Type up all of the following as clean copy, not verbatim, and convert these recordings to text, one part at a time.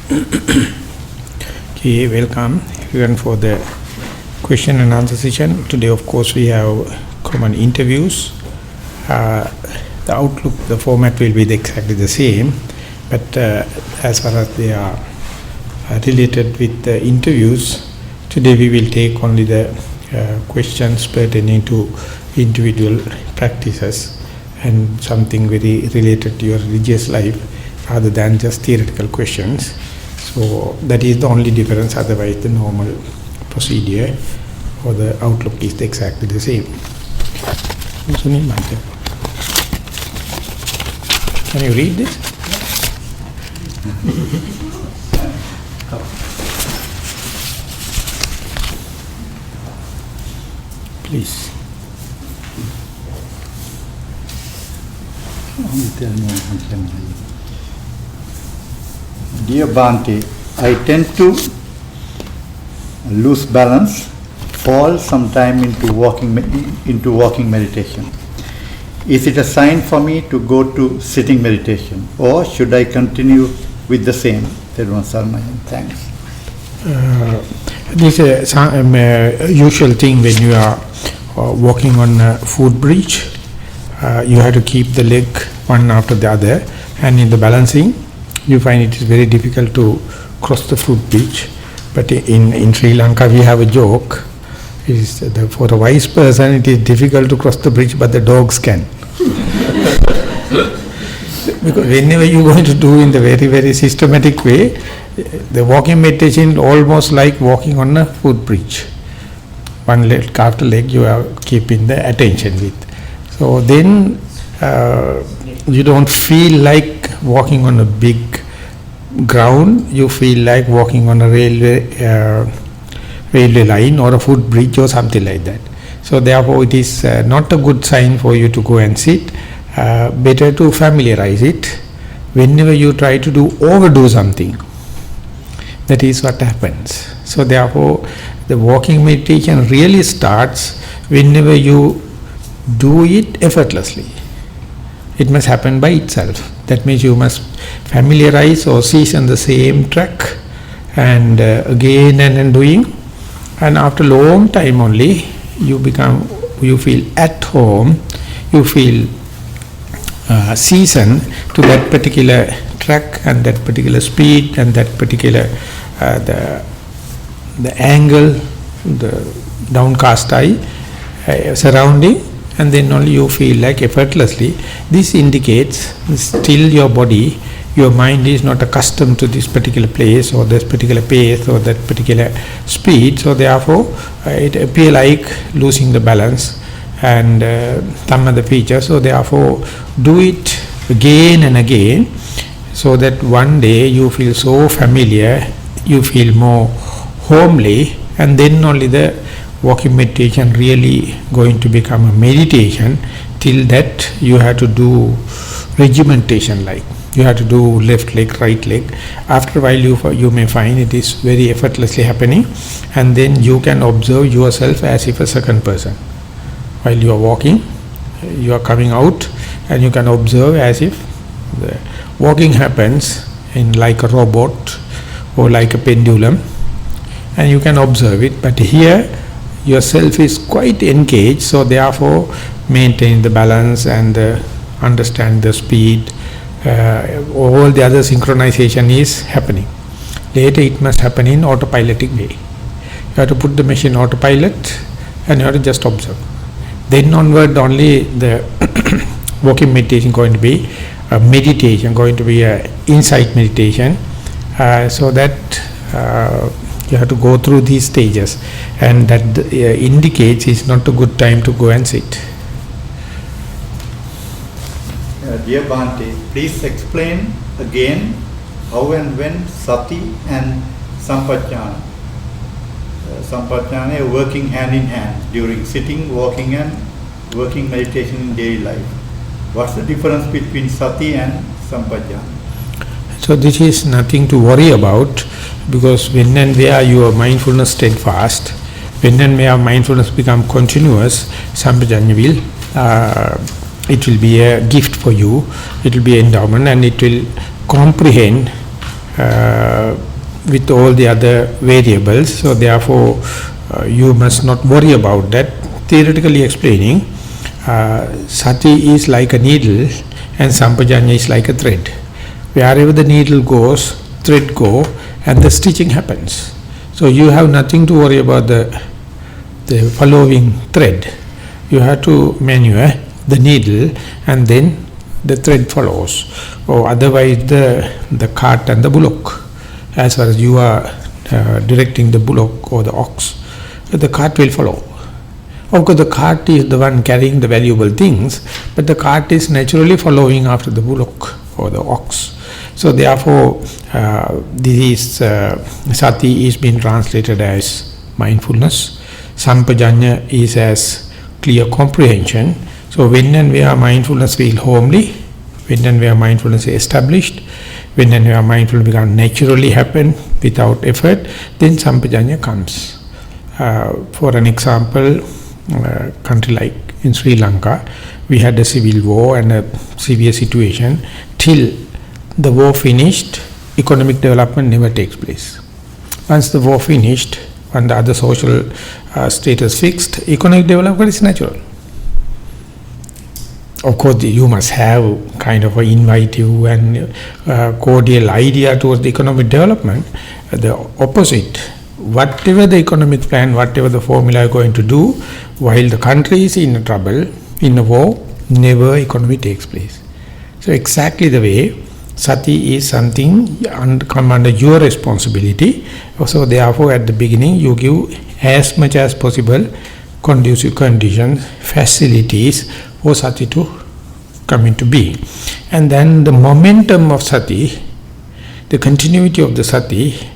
Okay, welcome everyone for the question and answer session. Today, of course, we have common interviews. The outlook, the format will be exactly the same, but as far as they are related with the interviews, today we will take only the questions pertaining to individual practices and something very related to your religious life rather than just theoretical questions. So that is the only difference, otherwise the normal procedure or the outlook is exactly the same. Can you read this? Please. Dear Bhante, I tend to lose balance, fall sometime into walking meditation. Is it a sign for me to go to sitting meditation, or should I continue with the same? Thero, thanks. This is a usual thing when you are walking on a footbridge. You have to keep the leg one after the other, and in the balancing you find it is very difficult to cross the footbridge. But in Sri Lanka we have a joke, for a wise person it is difficult to cross the bridge, but the dogs can. Because whenever you are going to do in the very, very systematic way, the walking meditation almost like walking on a footbridge. One leg after leg you are keeping the attention with. So then you don't feel like walking on a big ground, you feel like walking on a railway line or a footbridge or something like that. So therefore it is not a good sign for you to go and sit. Better to familiarize it. Whenever you try to overdo something, that is what happens. So therefore the walking meditation really starts whenever you do it effortlessly. It must happen by itself. That means you must familiarize or season the same track and again and doing, and after long time only you feel at home, you feel seasoned to that particular track and that particular speed and that particular the angle, the downcast eye, surrounding, and then only you feel like effortlessly. This indicates still your body, your mind is not accustomed to this particular place or this particular pace or that particular speed, so therefore it appears like losing the balance and some other feature. So therefore do it again and again, so that one day you feel so familiar, you feel more homely, and then only the walking meditation really going to become a meditation. Till that you have to do regimentation, like you have to do left leg, right leg. After a while you may find it is very effortlessly happening, and then you can observe yourself as if a second person. While you are walking, you are coming out, and you can observe as if the walking happens in like a robot or like a pendulum, and you can observe it. But here yourself is quite engaged, so therefore maintain the balance and understand the speed. All the other synchronization is happening. Later it must happen in autopilotic way. You have to put the machine autopilot and you have to just observe. Then onward only the walking meditation going to be a meditation, going to be a insight meditation, so that you have to go through these stages, and that indicates it's not a good time to go and sit. Dear Bhante, please explain again how and when sati and sampajñāna are working hand in hand during sitting, walking and working meditation in daily life. What's the difference between sati and sampajñāna? So this is nothing to worry about, because when and where your mindfulness steadfast, when and where mindfulness become continuous, sampajñāna will it will be a gift for you, it will be endowment, and it will comprehend with all the other variables. So therefore, you must not worry about that. Theoretically explaining, sati is like a needle and sampajanya is like a thread. Wherever the needle goes, thread go, and the stitching happens. So you have nothing to worry about the following thread. You have to maneuver the needle and then the thread follows. Or otherwise the cart and the bullock. As far as you are directing the bullock or the ox, the cart will follow. Of course, the cart is the one carrying the valuable things, but the cart is naturally following after the bullock or the ox. So therefore, this is sati is being translated as mindfulness. Sampajanya is as clear comprehension. So when and where mindfulness feels homely, when and where mindfulness is established, when and where mindfulness becomes naturally happen without effort, then sampajanya comes. For an example, country like in Sri Lanka, we had a civil war and a severe situation. Till the war finished, economic development never takes place. Once the war finished, when the other social status fixed, economic development is natural. Of course, you must have kind of an innovative and cordial idea towards the economic development. The opposite, whatever the economic plan, whatever the formula are going to do, while the country is in trouble, in a war, never economy takes place. So exactly the way, sati is something come under your responsibility. So therefore, at the beginning, you give as much as possible conducive conditions, facilities for sati to come into being. And then the momentum of sati, the continuity of the sati,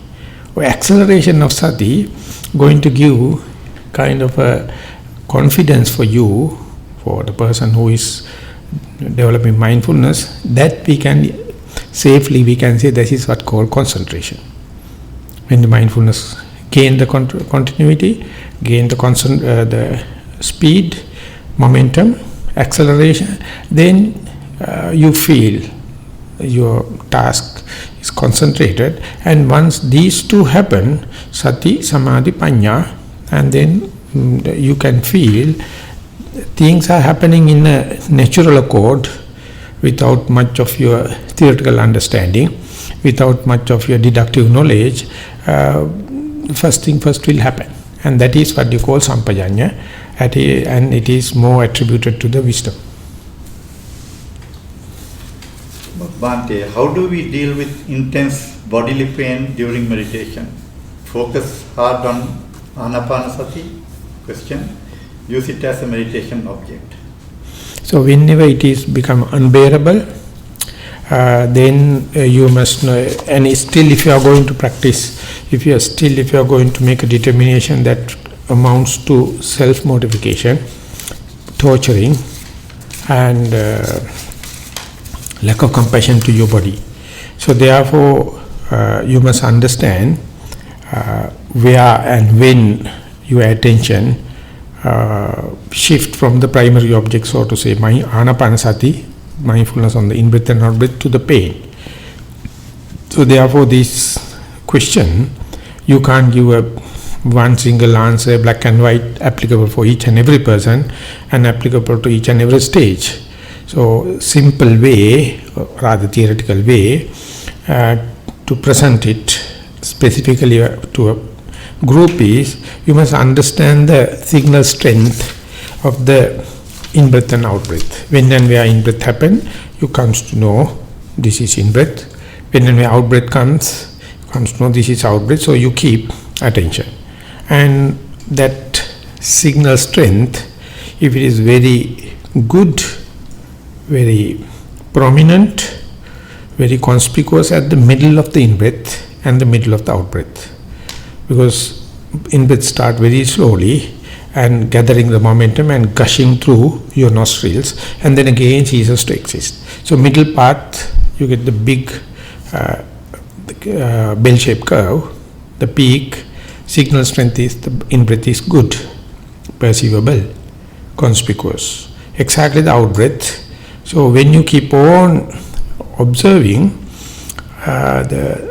or acceleration of sati, going to give kind of a confidence for you, for the person who is developing mindfulness, that we can safely we can say this is what called concentration. When the mindfulness gain the continuity, gain the speed, momentum, acceleration, then you feel your task is concentrated, and once these two happen, sati, samadhi, panya, and then you can feel things are happening in a natural accord without much of your theoretical understanding, without much of your deductive knowledge. First thing first will happen, and that is what you call sampajanya, and it is more attributed to the wisdom. Bhante, how do we deal with intense bodily pain during meditation? Focus hard on anapanasati? Question. Use it as a meditation object. So whenever it is become unbearable, then you must know, and still if you are going to practice, if you are going to make a determination that amounts to self-mortification, torturing, and lack of compassion to your body. So therefore, you must understand where and when your attention shift from the primary object, so to say, anapanasati, mindfulness on the in-breath and out-breath, to the pain. So therefore, this question, you can't give a one single answer, black and white, applicable for each and every person and applicable to each and every stage. So simple way, or rather theoretical way, to present it specifically to a group is, you must understand the signal strength of the in-breath and out-breath. When and where in-breath happen, you comes to know this is in-breath. When and where out-breath comes to know this is out-breath. So you keep attention. And that signal strength, if it is very good, very prominent, very conspicuous at the middle of the in-breath and the middle of the out-breath. Because in-breath start very slowly and gathering the momentum and gushing through your nostrils, and then again ceases to exist. So middle part, you get the big bell-shaped curve, the peak, signal strength is, the in-breath is good, perceivable, conspicuous. Exactly the out-breath. So when you keep on observing the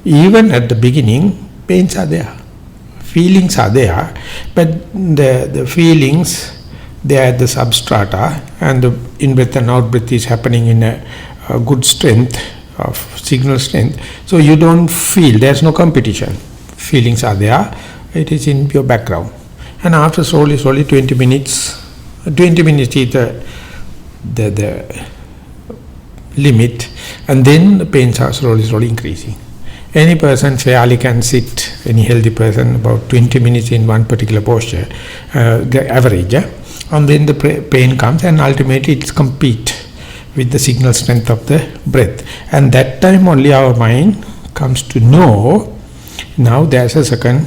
Even at the beginning, pains are there, feelings are there, but the feelings, they are the substrata, and the in-breath and out-breath is happening in a good strength, of signal strength. So you don't feel, there's no competition. Feelings are there, it is in your background. And after slowly 20 minutes is the limit, and then the pains are slowly increasing. Any person fairly can sit, any healthy person, about 20 minutes in one particular posture, the average, and then the pain comes, and ultimately it's compete with the signal strength of the breath. And that time only our mind comes to know, now there's a second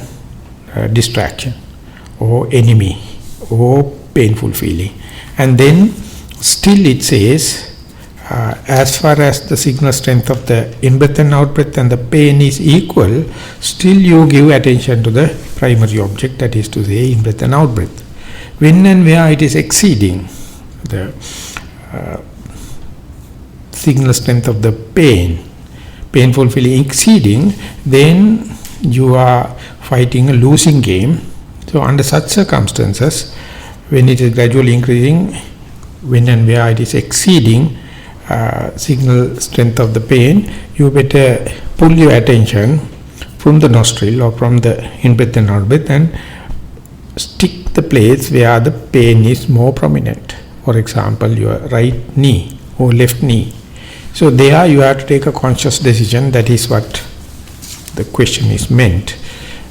distraction, or enemy, or painful feeling. And then still it says, as far as the signal strength of the in-breath and out-breath and the pain is equal, still you give attention to the primary object, that is to say in-breath and out-breath. When and where it is exceeding the signal strength of the painful feeling exceeding, then you are fighting a losing game. So under such circumstances, when it is gradually increasing, when and where it is exceeding signal strength of the pain, you better pull your attention from the nostril or from the in-breath and out-breath and stick the place where the pain is more prominent. For example, your right knee or left knee. So there you have to take a conscious decision. That is what the question is meant.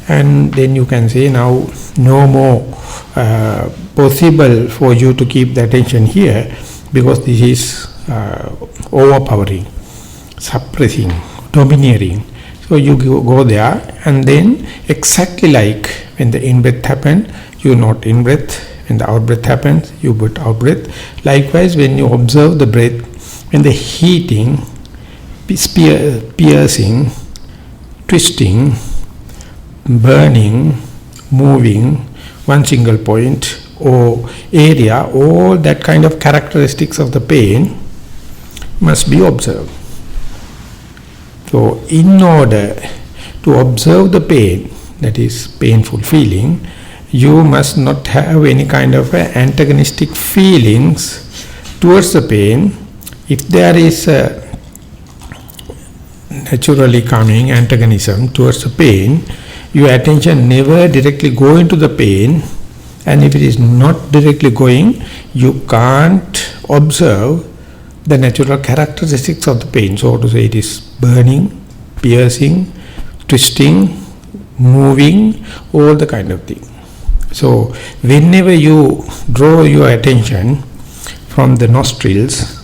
And then you can say, now no more possible for you to keep the attention here, because this is overpowering, suppressing, domineering. So you go there, and then exactly like when the in-breath happens, you note in-breath. When the out-breath happens, you put out-breath. Likewise, when you observe the breath, when the heating, piercing, twisting, burning, moving, one single point or area, all that kind of characteristics of the pain must be observed. So in order to observe the pain, that is painful feeling, you must not have any kind of antagonistic feelings towards the pain. If there is a naturally coming antagonism towards the pain, your attention never directly go into the pain, and if it is not directly going, you can't observe the natural characteristics of the pain. So to say, it is burning, piercing, twisting, moving, all the kind of thing. So whenever you draw your attention from the nostrils,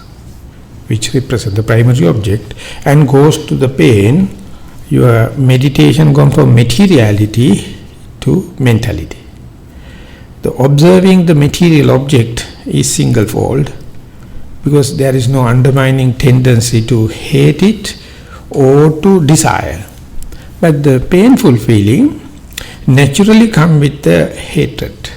which represent the primary object, and goes to the pain, your meditation goes from materiality to mentality. The observing the material object is single-fold, because there is no undermining tendency to hate it or to desire. But the painful feeling naturally comes with the hatred,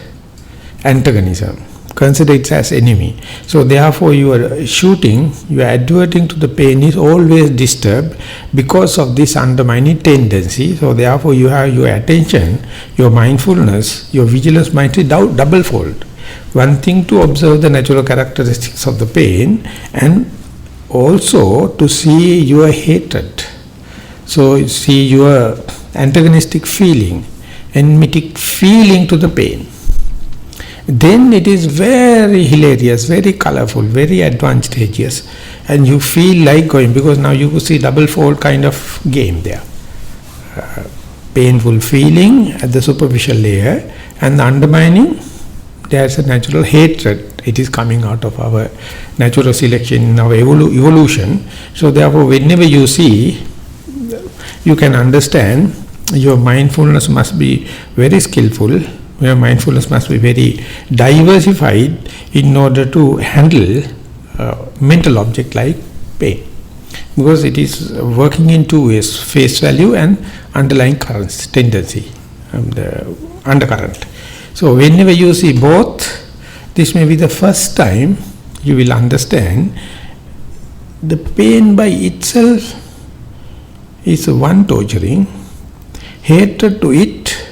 antagonism. Consider it as enemy. So therefore you are shooting, you are adverting to the pain is always disturbed because of this undermining tendency. So therefore you have your attention, your mindfulness, your vigilance might be double-fold. One thing to observe the natural characteristics of the pain, and also to see your hatred. So see your antagonistic feeling, enmitic feeling to the pain. Then it is very hilarious, very colorful, very advantageous, and you feel like going, because now you see double-fold kind of game there. Painful feeling at the superficial layer, and the undermining, there's a natural hatred. It is coming out of our natural selection in our evolution. So therefore, whenever you see, you can understand your mindfulness must be very skillful. Your mindfulness must be very diversified in order to handle mental object like pain, because it is working in two ways: face value and underlying currents, tendency, the undercurrent. So whenever you see both, this may be the first time you will understand the pain by itself is one torturing. Hatred to it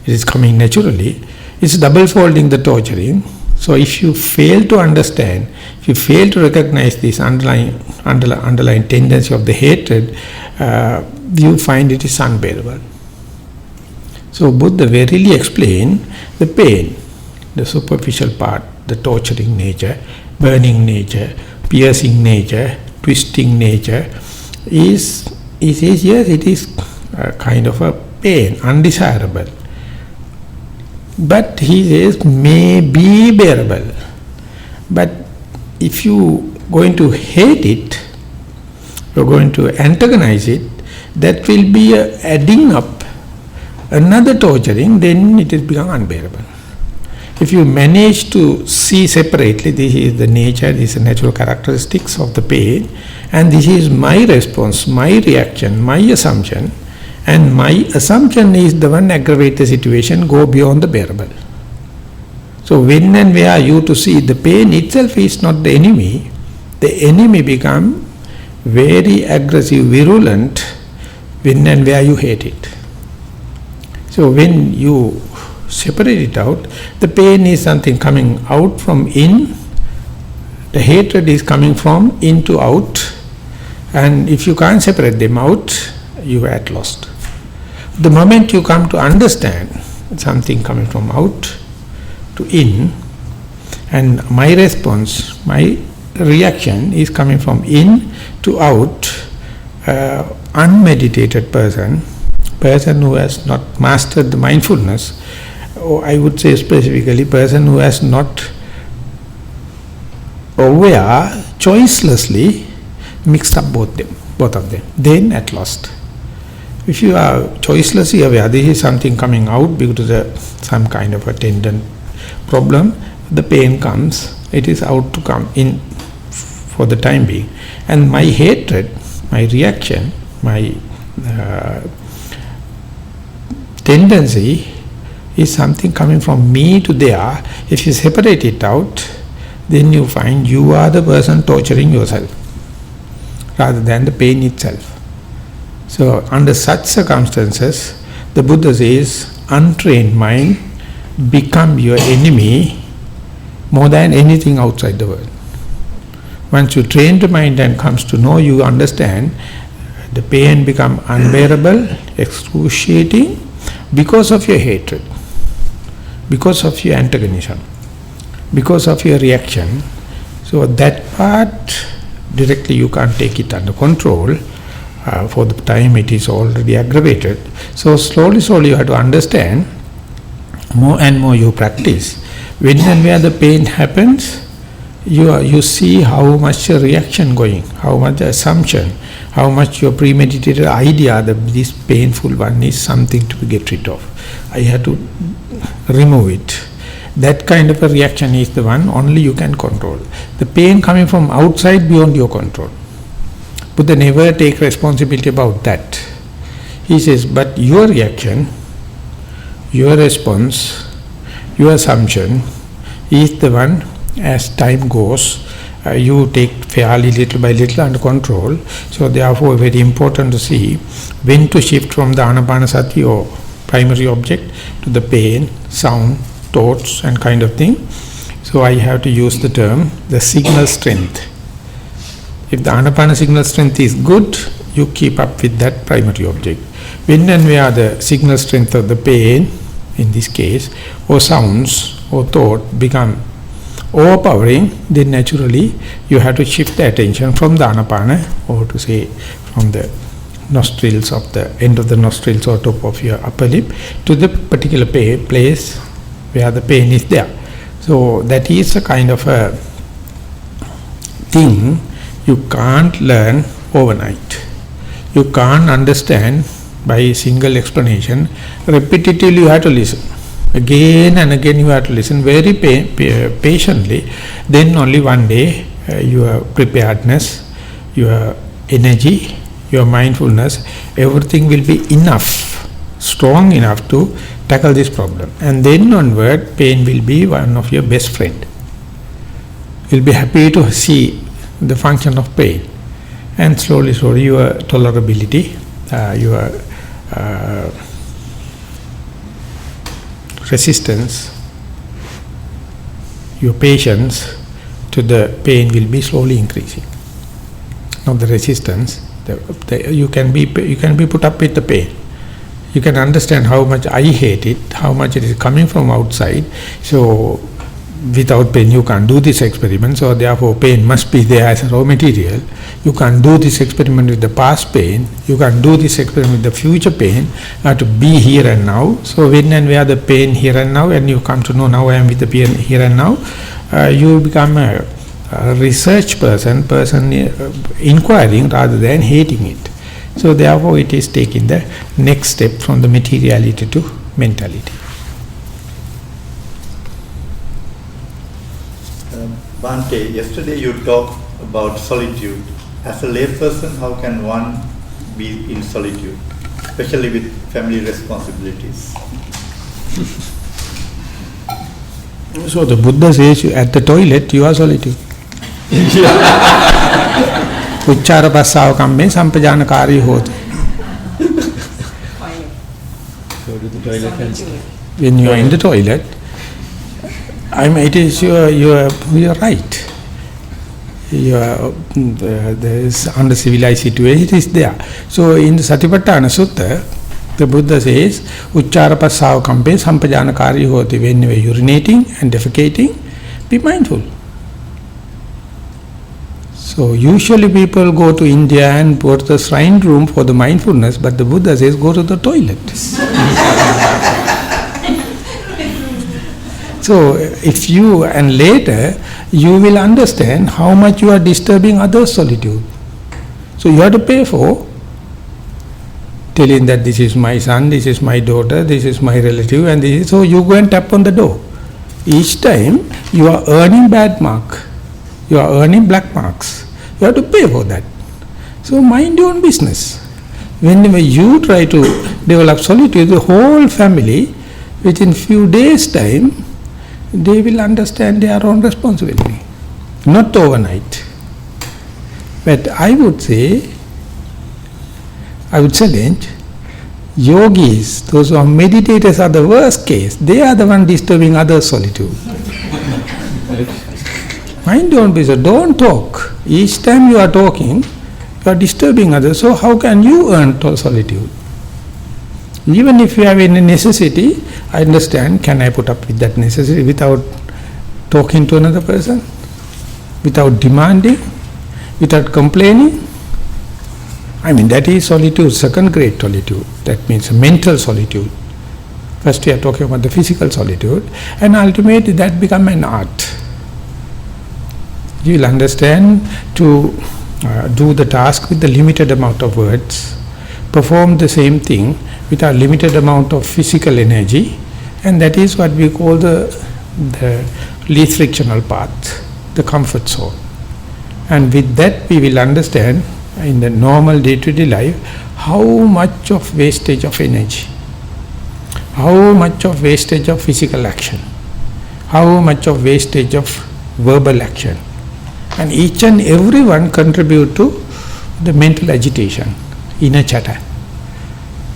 is coming naturally. It's double folding the torturing. So if you fail to understand, if you fail to recognize this underlying tendency of the hatred, you find it is unbearable. So Buddha verily explained the pain, the superficial part, the torturing nature, burning nature, piercing nature, twisting nature, is yes, it is a kind of a pain, undesirable. But he says, may be bearable. But if you are going to hate it, you are going to antagonize it, that will be adding up another torturing, then it has become unbearable. If you manage to see separately, this is the nature, this is the natural characteristics of the pain, and this is my response, my reaction, my assumption, and my assumption is the one aggravate the situation, go beyond the bearable. So when and where you to see the pain itself is not the enemy become very aggressive, virulent, when and where you hate it. So when you separate it out, the pain is something coming out from in, the hatred is coming from in to out, and if you can't separate them out, you are at lost. The moment you come to understand something coming from out to in, and my response, my reaction is coming from in to out, unmeditated person who has not mastered the mindfulness, or I would say specifically person who has not aware, choicelessly mixed up both of them, then at lost. If you are choicelessly aware, this is something coming out because of some kind of a tendon problem, the pain comes, it is out to come in for the time being. And my hatred, my reaction, my tendency is something coming from me to there. If you separate it out, then you find you are the person torturing yourself rather than the pain itself. So under such circumstances, the Buddha says, untrained mind become your enemy more than anything outside the world. Once you train the mind and comes to know, you understand, the pain become unbearable, excruciating, because of your hatred, because of your antagonism, because of your reaction. So that part, directly you can't take it under control. For the time it is already aggravated. So slowly you have to understand, more and more you practice. When and where the pain happens, you see how much reaction going, how much assumption, how much your premeditated idea that this painful one is something to get rid of. I have to remove it. That kind of a reaction is the one only you can control. The pain coming from outside beyond your control. Buddha never take responsibility about that. He says, but your reaction, your response, your assumption is the one, as time goes, you take fairly little by little under control. So therefore very important to see when to shift from the anapanasati or primary object to the pain, sound, thoughts and kind of thing. So I have to use the term, the signal strength. If the anapana signal strength is good, you keep up with that primary object. When and where the signal strength of the pain, in this case, or sounds or thought become overpowering, then naturally you have to shift the attention from the anapana, or to say from the nostrils of the end of the nostrils or top of your upper lip, to the particular place where the pain is there. So that is a kind of a thing you can't learn overnight. You can't understand by a single explanation. Repetitively you have to listen. Again and again you have to listen very patiently. Then only one day your preparedness, your energy, your mindfulness, everything will be enough, strong enough to tackle this problem. And then onward, pain will be one of your best friend. You'll be happy to see the function of pain, and slowly your tolerability your resistance, your patience to the pain will be slowly increasing. Not the resistance. You can be put up with the pain. You can understand how much I hate it, how much it is coming from outside. So without pain you can't do this experiment, so therefore pain must be there as a raw material. You can't do this experiment with the past pain, you can't do this experiment with the future pain. You have to be here and now. So when and where the pain here and now, and you come to know now I am with the pain here and now, you become a research person inquiring rather than hating it. So therefore it is taking the next step from the materiality to mentality. Bhante, yesterday you talked about solitude. As a layperson, how can one be in solitude, especially with family responsibilities? So the Buddha says at the toilet you are solitude. Uchchara passav kamme sampajanakari hoti. Go to the toilet and stay. When you are in the toilet, it is you are right. There is under civilized situation, it is there. So in the Satipatthana Sutta, the Buddha says, Uchchara passav kampe sampajanakari hoti. When you are urinating and defecating, be mindful. So usually people go to India and go to the shrine room for the mindfulness, but the Buddha says go to the toilet. So if you, and later, you will understand how much you are disturbing others' solitude. So you have to pay for telling that this is my son, this is my daughter, this is my relative, and this is, so you go and tap on the door. Each time you are earning bad mark, you are earning black marks. You have to pay for that. So mind your own business. Whenever you try to develop solitude, the whole family, within few days' time, they will understand their own responsibility. Not overnight. But I would challenge, yogis, those who are meditators are the worst case. They are the one disturbing others' solitude. Mind your own business, don't talk. Each time you are talking, you are disturbing others. So how can you earn solitude? Even if you have any necessity, I understand, can I put up with that necessity without talking to another person? Without demanding? Without complaining? That is solitude, second grade solitude. That means mental solitude. First we are talking about the physical solitude, and ultimately that becomes an art. You will understand to do the task with the limited amount of words, perform the same thing with a limited amount of physical energy, and that is what we call the least frictional path, the comfort zone. And with that we will understand in the normal day-to-day life how much of wastage of energy, how much of wastage of physical action, how much of wastage of verbal action. And each and every one contribute to the mental agitation, inner chatter.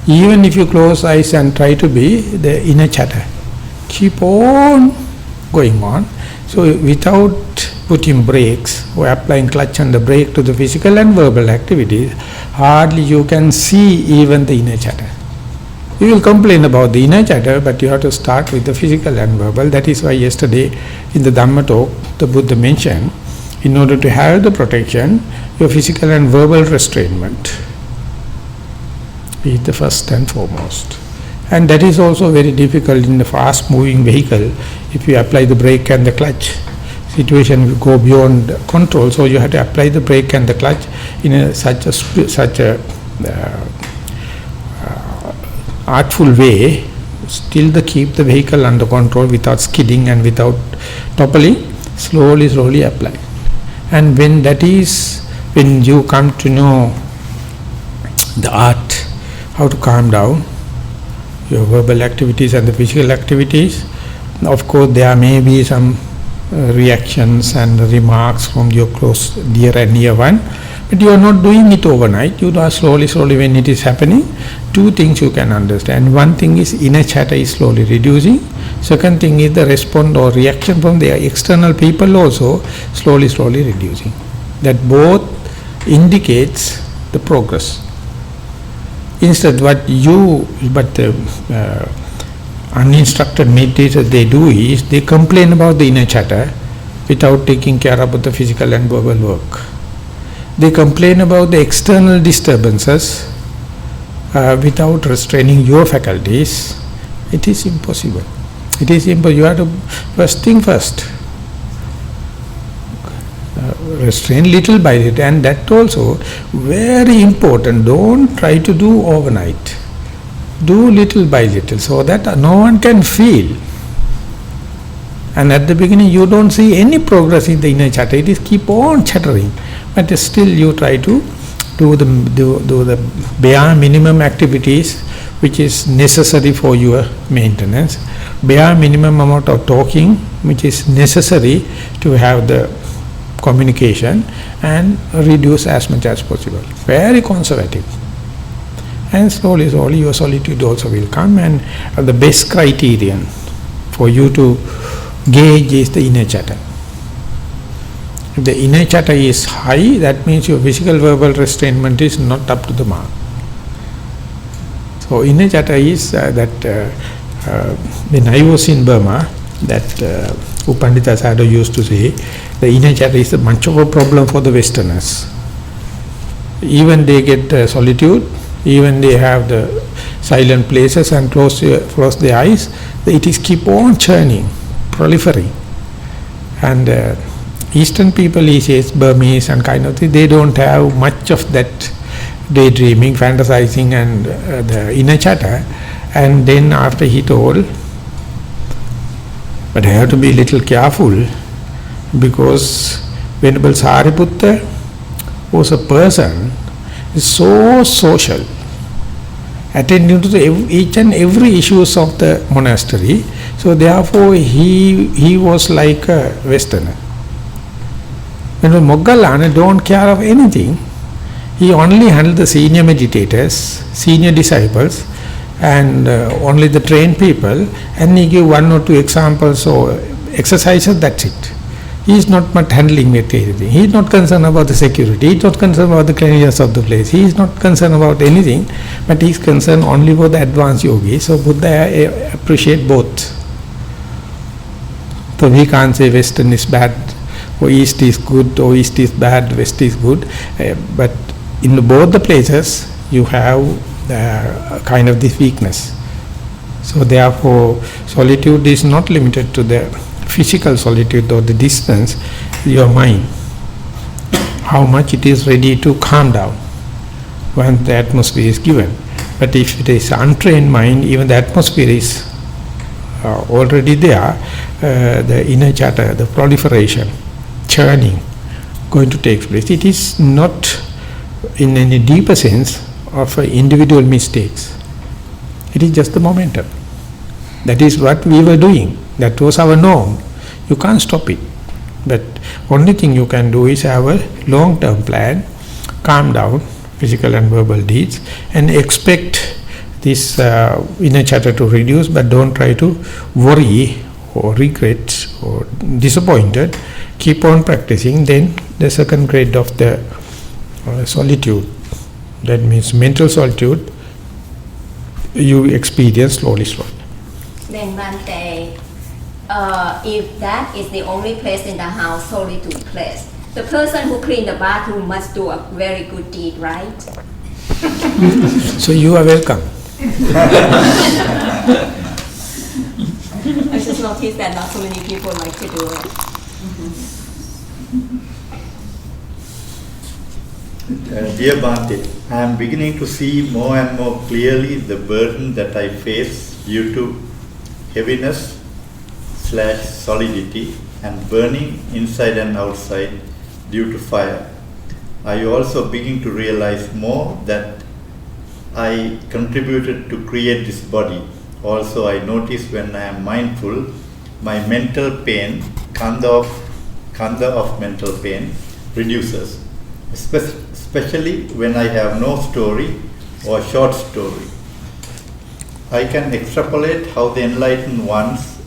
Even if you close eyes and try to be, the inner chatter keep on going on. So without putting brakes or applying clutch and the brake to the physical and verbal activities, hardly you can see even the inner chatter. You will complain about the inner chatter, but you have to start with the physical and verbal. That is why yesterday in the Dhamma talk, the Buddha mentioned, in order to have the protection, your physical and verbal restrainment is the first and foremost. And that is also very difficult in the fast moving vehicle. If you apply the brake and the clutch, situation will go beyond control, so you have to apply the brake and the clutch in such a artful way, still keep the vehicle under control without skidding and without toppling, slowly apply. And when you come to know the art, how to calm down your verbal activities and the physical activities, of course there may be some reactions and remarks from your close, dear and near one, But you are not doing it overnight. You are slowly when it is happening. Two things you can understand. One thing is inner chatter is slowly reducing. Second thing is the response or reaction from the external people also slowly reducing. That both indicates the progress. Instead uninstructed meditators they do is they complain about the inner chatter without taking care about the physical and verbal work. They complain about the external disturbances without restraining your faculties. It is impossible. You have to first thing first. Restrain little by little, and that also very important. Don't try to do overnight. Do little by little so that no one can feel. And at the beginning you don't see any progress in the inner chatter. It is keep on chattering, but still you try to do the bare minimum activities which is necessary for your maintenance, bare minimum amount of talking which is necessary to have the communication, and reduce as much as possible. Very conservative. And slowly your solitude also will come, and the best criterion for you to gauge is the inner chatter. If the inner chatter is high, that means your physical verbal restrainment is not up to the mark. So inner chatter is when I was in Burma, that Upandita Sadhu used to say, the inner chatter is much of a problem for the Westerners. Even they get solitude, even they have the silent places and close their eyes, it is keep on churning, proliferating. And Eastern people, he says, Burmese and kind of thing, they don't have much of that daydreaming, fantasizing and the inner chatter. And then after he told, but I have to be a little careful, because Venerable Sariputta was a person so social, attending to each and every issues of the monastery. So therefore he was like a Westerner. When Moggallana don't care of anything, he only handled the senior meditators, senior disciples, and only the trained people, and he give one or two examples or exercises, that's it. He is not much handling with anything. He is not concerned about the security, he is not concerned about the cleanliness of the place, he is not concerned about anything, but he is concerned only for the advanced yogis. So Buddha appreciate both. So we can't say Western is bad, or East is good, or East is bad, West is good, but in both the places you have kind of this weakness. So therefore solitude is not limited to the physical solitude or the distance, your mind, how much it is ready to calm down when the atmosphere is given. But if it is untrained mind, even the atmosphere is already there, the inner chatter, the proliferation, churning going to take place. It is not in any deeper sense of individual mistakes. It is just the momentum. That is what we were doing. That was our norm. You can't stop it. But only thing you can do is have a long-term plan, calm down physical and verbal deeds, and expect this inner chatter to reduce, but don't try to worry or regret or disappointed. Keep on practicing. Then the second grade of the solitude, that means mental solitude, you experience slowly. Then one day, if that is the only place in the house, solitude place, the person who clean the bathroom must do a very good deed, right? So you are welcome. I just noticed that not so many people like to do it. Dear Bhante, I am beginning to see more and more clearly the burden that I face due to heaviness / solidity and burning inside and outside due to fire. I also begin to realize more that I contributed to create this body. Also I notice when I am mindful, my mental pain, khandha of mental pain reduces, especially when I have no story or short story. I can extrapolate how the enlightened one's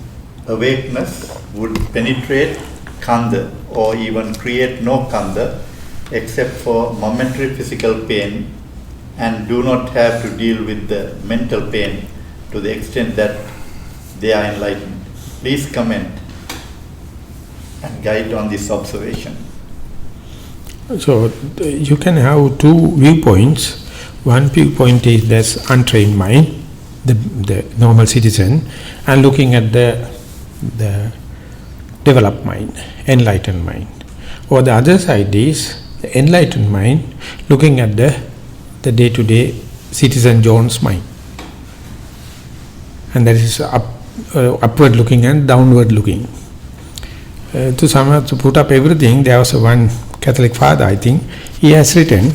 awakeness would penetrate khandha or even create no khandha except for momentary physical pain, and do not have to deal with the mental pain to the extent that they are enlightened. Please comment and guide on this observation. So you can have two viewpoints. One viewpoint is this untrained mind, the normal citizen, and looking at the developed mind, enlightened mind. Or the other side is the enlightened mind looking at the day-to-day citizen John's mind. And that is upward looking and downward looking. To put up everything, there was one Catholic father, I think, he has written,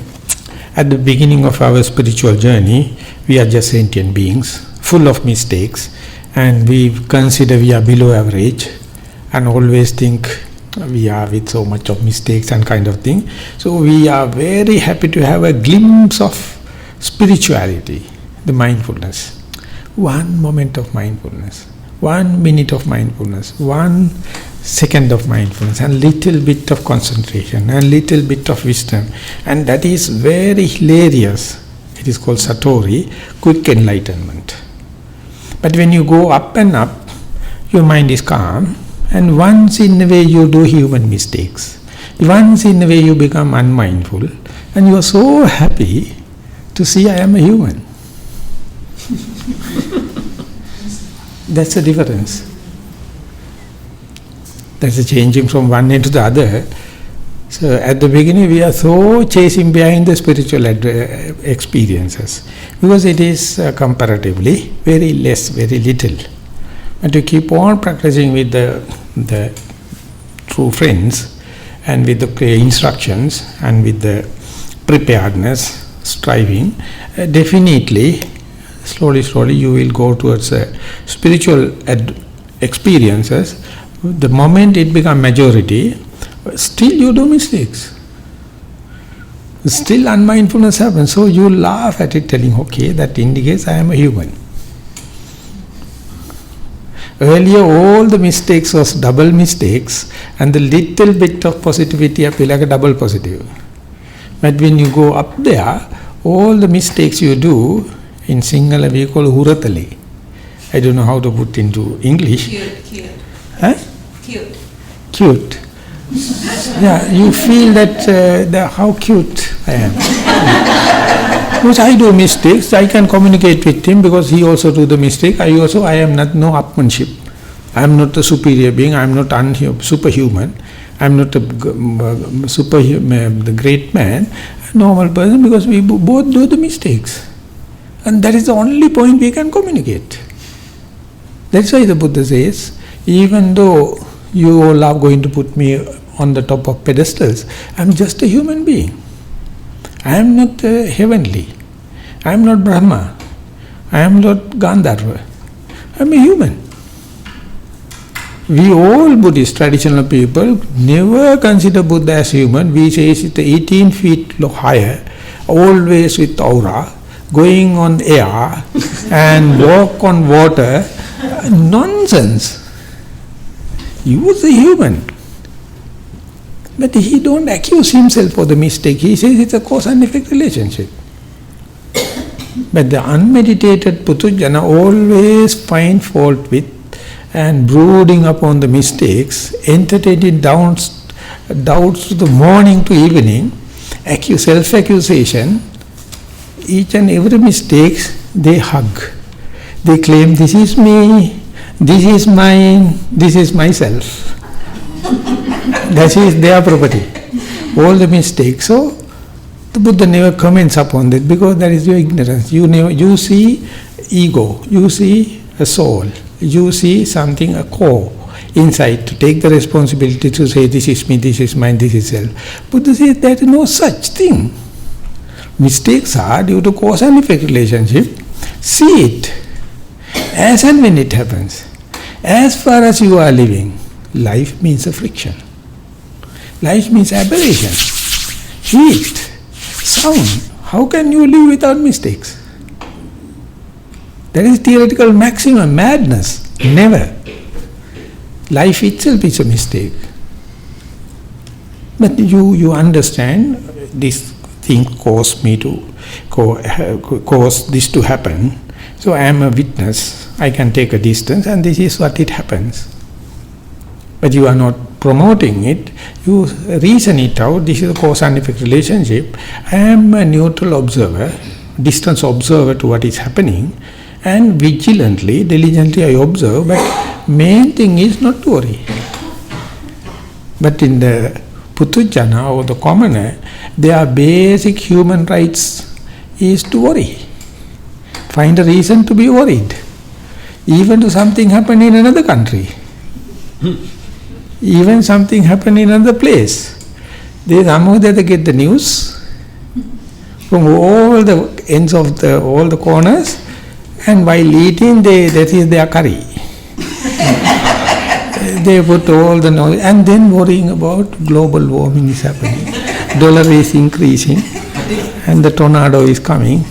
at the beginning of our spiritual journey, we are just sentient beings, full of mistakes, and we consider we are below average, and always think we are with so much of mistakes and kind of thing. So we are very happy to have a glimpse of spirituality, the mindfulness. 1 moment of mindfulness, 1 minute of mindfulness, 1 second of mindfulness, and little bit of concentration, and little bit of wisdom. And that is very hilarious. It is called Satori, quick enlightenment. But when you go up and up, your mind is calm, and once in a way you do human mistakes. Once in a way you become unmindful, and you are so happy to see I am a human. That's the difference. That's the changing from one end to the other. So at the beginning we are so chasing behind the spiritual experiences, because it is comparatively very less, very little. But to keep on practicing with the true friends, and with the instructions, and with the preparedness, striving, definitely, slowly you will go towards spiritual experiences. The moment it becomes majority, still you do mistakes. Still unmindfulness happens. So you laugh at it, telling, okay, that indicates I am a human. Earlier all the mistakes was double mistakes, and the little bit of positivity appear like a double positive. But when you go up there, all the mistakes you do, in Sinhala we call huratale. I don't know how to put into English. Cute. Huh? Cute. Yeah, you feel that how cute I am. Because I do mistakes, I can communicate with him because he also do the mistake. I am not no upmanship. I am not a superior being. I am not superhuman. I am not the great man, a normal person, because we both do the mistakes. And that is the only point we can communicate. That's why the Buddha says, even though you all are going to put me on the top of pedestals, I am just a human being. I am not heavenly. I am not Brahma. I am not Gandharva. I am a human. We all Buddhist traditional people never consider Buddha as human. We say it's 18 feet higher, always with aura, going on air and walk on water. Nonsense. He was a human. But he don't accuse himself for the mistake. He says it's a cause and effect relationship. But the unmeditated Putujjana always find fault with and brooding upon the mistakes, entertaining doubts to the morning to evening, self-accusation. Each and every mistake they hug. They claim, this is me, this is mine, this is myself. That is their property. All the mistakes. So the Buddha never comments upon that, because that is your ignorance. You see ego, you see a soul, you see something, a core inside, to take the responsibility to say this is me, this is mine, this is self. Buddha says there is no such thing. Mistakes are due to cause and effect relationship. See it as and when it happens. As far as you are living, life means a friction. Life means aberration, heat, sound. How can you live without mistakes? That is theoretical maximum madness. Never. Life itself is a mistake. But you understand this thing caused me to cause this to happen. So I am a witness. I can take a distance, and this is what it happens. But you are not promoting it. You reason it out. This is a cause and effect relationship. I am a neutral observer, distance observer to what is happening, and vigilantly, diligently I observe. But main thing is not to worry. But in the Putujana or the commoner, their basic human rights is to worry. Find a reason to be worried. Even to something happen in another country. Even something happen in another place. They somehow they get the news from all the ends of all the corners, and while eating that is their curry. They put all the knowledge and then worrying about global warming is happening, dollar is increasing, and the tornado is coming.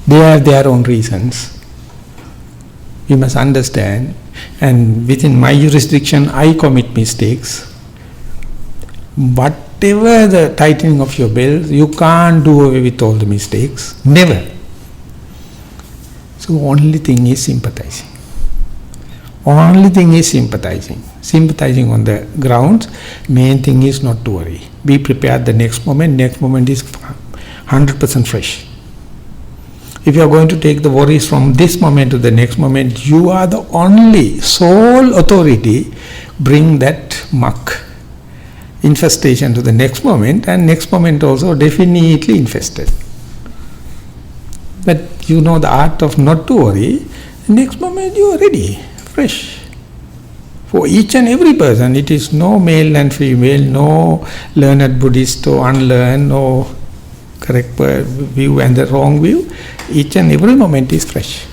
They have their own reasons. We must understand, and within my jurisdiction I commit mistakes. Whatever the tightening of your belt, you can't do away with all the mistakes. Never. So only thing is sympathizing. Only thing is sympathizing. Sympathizing on the grounds, main thing is not to worry. Be prepared the next moment is 100% fresh. If you are going to take the worries from this moment to the next moment, you are the only sole authority. Bring that muck, infestation to the next moment, and next moment also definitely infested. But you know the art of not to worry, next moment you are ready, fresh. For each and every person, it is no male and female, no learned Buddhist or unlearned, no correct view and the wrong view. Each and every moment is fresh.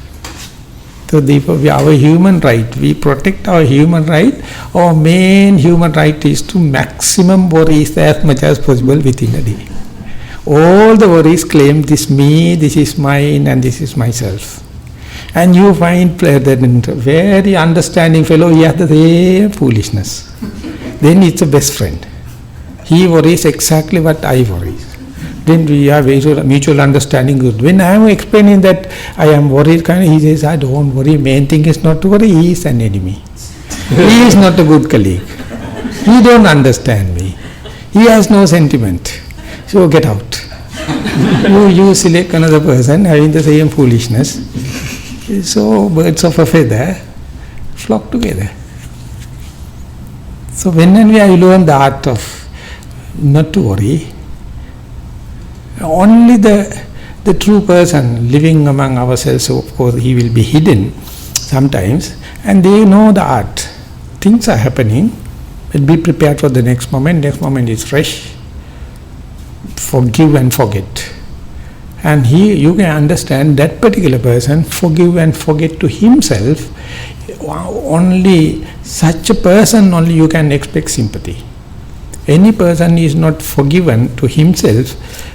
So therefore, our human right, we protect our human right. Our main human right is to maximum worries as much as possible within a day. All the worries claim this me, this is mine, and this is myself. And you find that very understanding fellow, he has the same foolishness. Then it's a best friend. He worries exactly what I worry. Then we have mutual understanding. When I am explaining that I am worried, he says, I don't worry, main thing is not to worry, he is an enemy. He is not a good colleague. He don't understand me. He has no sentiment. So get out. You select another person having the same foolishness. So birds of a feather flock together. So when we learn the art of not to worry, only the true person living among ourselves, so of course he will be hidden sometimes, and they know the art. Things are happening, but be prepared for the next moment is fresh. Forgive and forget. And you can understand that particular person, forgive and forget to himself. Only such a person only you can expect sympathy. Any person is not forgiven to himself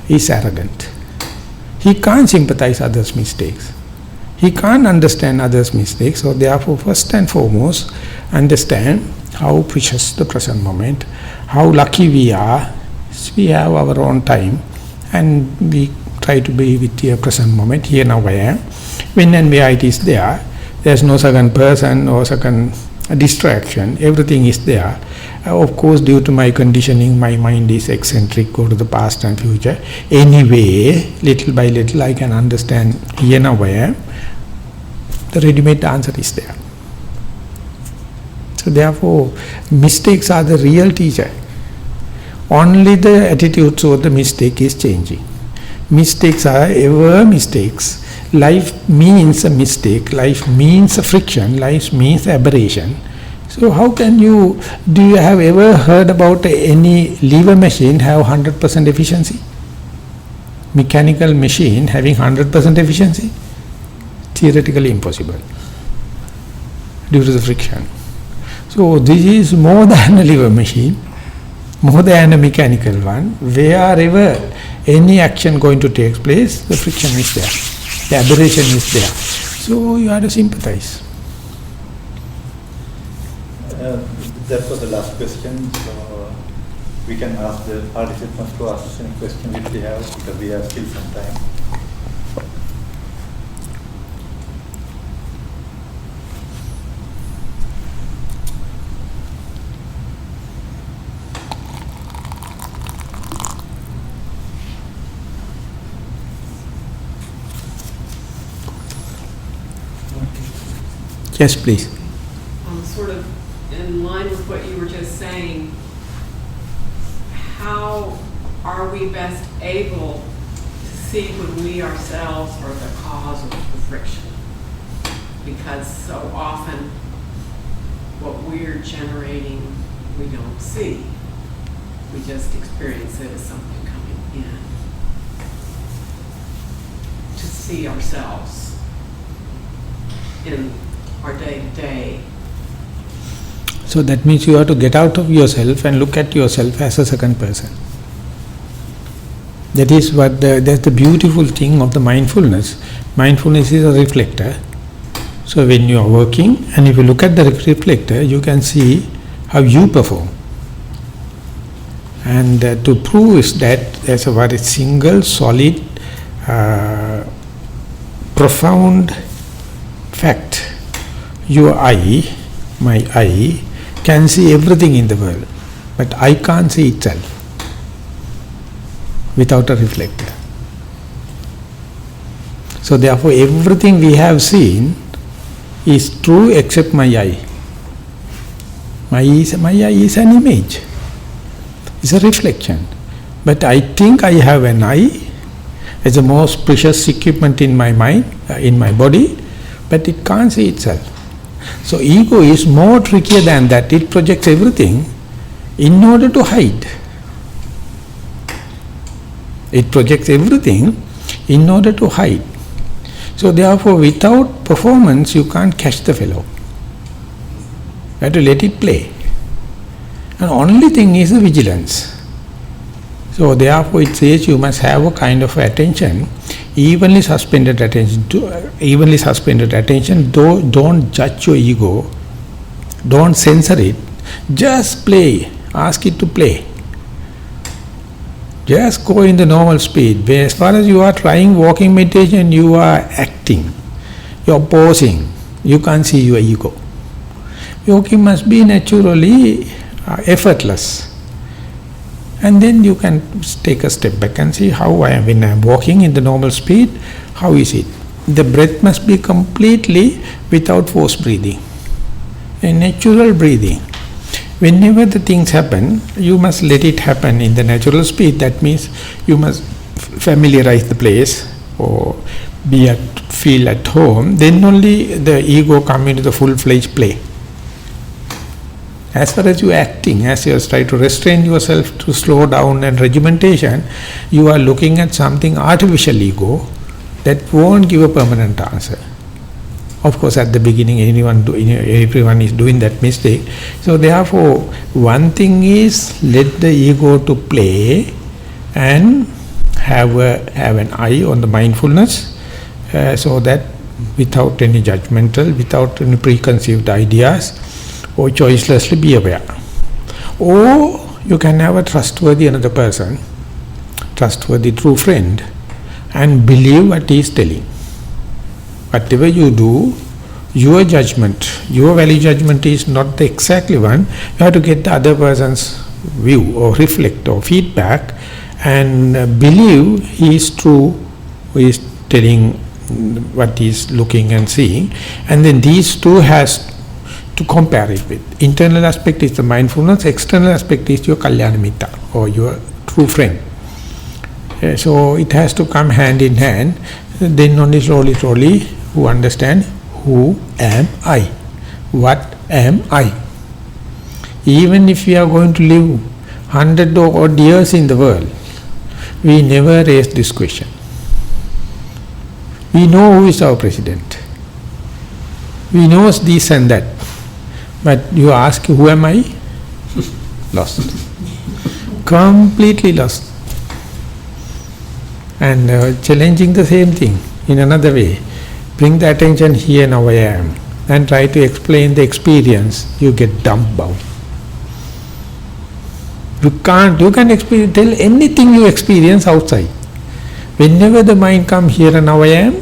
is arrogant. He can't sympathize others' mistakes. He can't understand others' mistakes. So therefore, first and foremost, understand how precious the present moment, how lucky we are. We have our own time, and we try to be with the present moment, here now I am. When and where it is there, there's no second person or second distraction, everything is there. Of course, due to my conditioning, my mind is eccentric, go to the past and future. Anyway, little by little I can understand, here now I am. The ready-made answer is there. So therefore, mistakes are the real teacher. Only the attitude toward the mistake is changing. Mistakes are ever mistakes. Life means a mistake, life means a friction, life means aberration. So how can do you have ever heard about any lever machine have 100% efficiency? Mechanical machine having 100% efficiency? Theoretically impossible, due to the friction. So this is more than a lever machine. more than a mechanical one. Wherever any action going to take place, the friction is there, the aberration is there. So you have to sympathize. That was the last question. So we can ask the participants to ask us any question if they have, because we have still some time. Yes, please. Sort of in line with what you were just saying, how are we best able to see when we ourselves are the cause of the friction? Because so often what we're generating we don't see. We just experience it as something coming in. To see ourselves in our day-to-day. So that means you have to get out of yourself and look at yourself as a second person. That is what that's the beautiful thing of the mindfulness. Mindfulness is a reflector. So when you are working and if you look at the reflector, you can see how you perform. And to prove is that there's a very single, solid, profound fact. Your eye, my eye, can see everything in the world, but I can't see itself without a reflector. So therefore everything we have seen is true except my eye. My eye is an image, it's a reflection. But I think I have an eye as the most precious equipment in my mind, in my body, but it can't see itself. So ego is more trickier than that. It projects everything in order to hide. It projects everything in order to hide. So therefore without performance you can't catch the fellow. You have to let it play. And only thing is the vigilance. So therefore it says you must have a kind of attention, evenly suspended attention. Don't judge your ego, don't censor it, just play, ask it to play. Just go in the normal speed. As far as you are trying walking meditation, you are acting, you are posing, you can't see your ego. Walking must be naturally effortless. And then you can take a step back and see how I am when I am walking in the normal speed, how is it? The breath must be completely without forced breathing, a natural breathing. Whenever the things happen, you must let it happen in the natural speed. That means you must familiarize the place or feel at home. Then only the ego come into the full-fledged play. As far as you are acting, as you try to restrain yourself to slow down and regimentation, you are looking at something artificial ego that won't give a permanent answer. Of course, at the beginning, everyone is doing that mistake. So therefore, one thing is let the ego to play and have an eye on the mindfulness, so that without any judgmental, without any preconceived ideas, or choicelessly be aware. Or you can have a trustworthy another person, trustworthy true friend, and believe what he is telling. Whatever you do, your judgment, your value judgment is not the exactly one. You have to get the other person's view or reflect or feedback and believe he is true, who is telling what he is looking and seeing, and then these two has to compare it with. Internal aspect is the mindfulness, external aspect is your Kalyana Mitta or your true friend. So it has to come hand in hand, then only slowly who understand who am I, what am I. Even if we are going to live 100 odd years in the world, we never raise this question. We know who is our president, we know this and that, but you ask who am I? Lost. Completely lost. And challenging the same thing in another way. Bring the attention here, now I am, and try to explain the experience, you get dumbfounded. You can tell anything you experience outside. Whenever the mind comes here and now I am,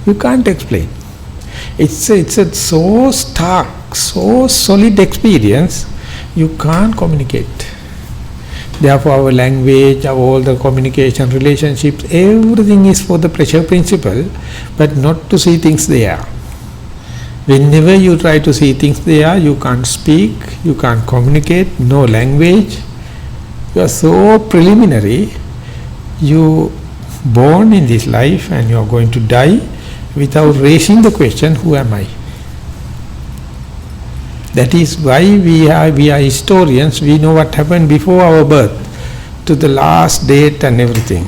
you can't explain. It's a so stark, so solid experience, you can't communicate. Therefore our language, all the communication, relationships, everything is for the pressure principle, but not to see things there. Whenever you try to see things there, you can't speak, you can't communicate, no language. You are so preliminary, you born in this life and you are going to die without raising the question, who am I? That is why we are historians, we know what happened before our birth, to the last date and everything.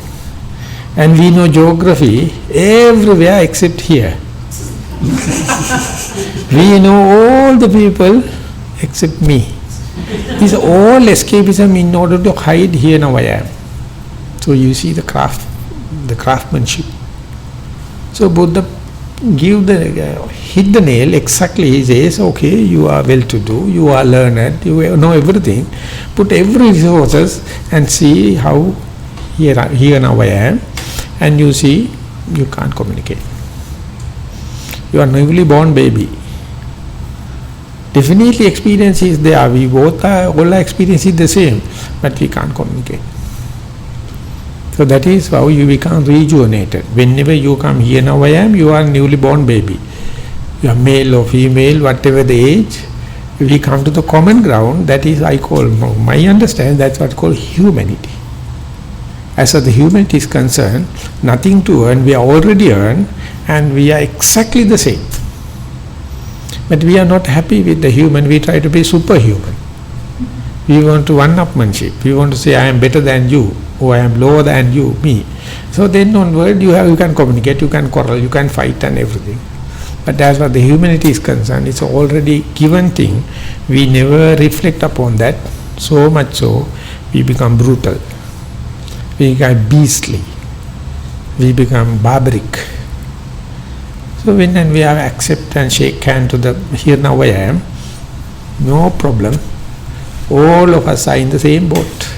And we know geography everywhere except here. We know all the people except me. This is all escapism in order to hide here now I am. So you see the craftsmanship. So Buddha hit the nail exactly. He says, okay, you are well-to-do, you are learned, you know everything. Put every resources and see how here now I am, and you see you can't communicate. You are newly born baby. Definitely experience is there. We both are, all our experience is the same, but we can't communicate. So that is how you become rejuvenated. Whenever you come here now I am, you are a newly born baby. You are male or female, whatever the age, we come to the common ground, that is I call, my understanding, that's what I call humanity. As far as the humanity is concerned, nothing to earn, we are already earned, and we are exactly the same. But we are not happy with the human, we try to be superhuman. We want to one-upmanship, we want to say I am better than you, or I am lower than you, me. So then onward you can communicate, you can quarrel, you can fight and everything. But as far as the humanity is concerned, it's already given thing. We never reflect upon that, so much so we become brutal, we become beastly, we become barbaric. So when we have accept and shake hand to the here now I am, no problem, all of us are in the same boat.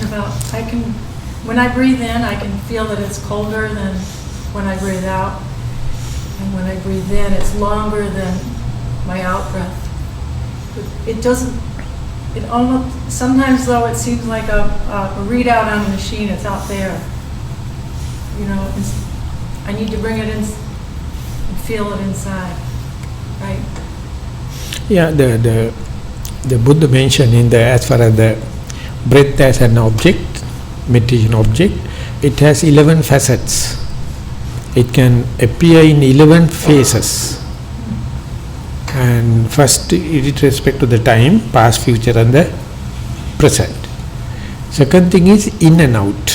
About when I breathe in, I can feel that it's colder than when I breathe out, and when I breathe in, it's longer than my out breath. It doesn't. It almost sometimes though it seems like a readout on a machine. It's out there. You know, I need to bring it in and feel it inside, right? Yeah, the Buddha mentioned in the as far as the breath as an object, meditation object, it has 11 facets. It can appear in 11 phases. And first, with respect to the time, past, future and the present. Second thing is in and out.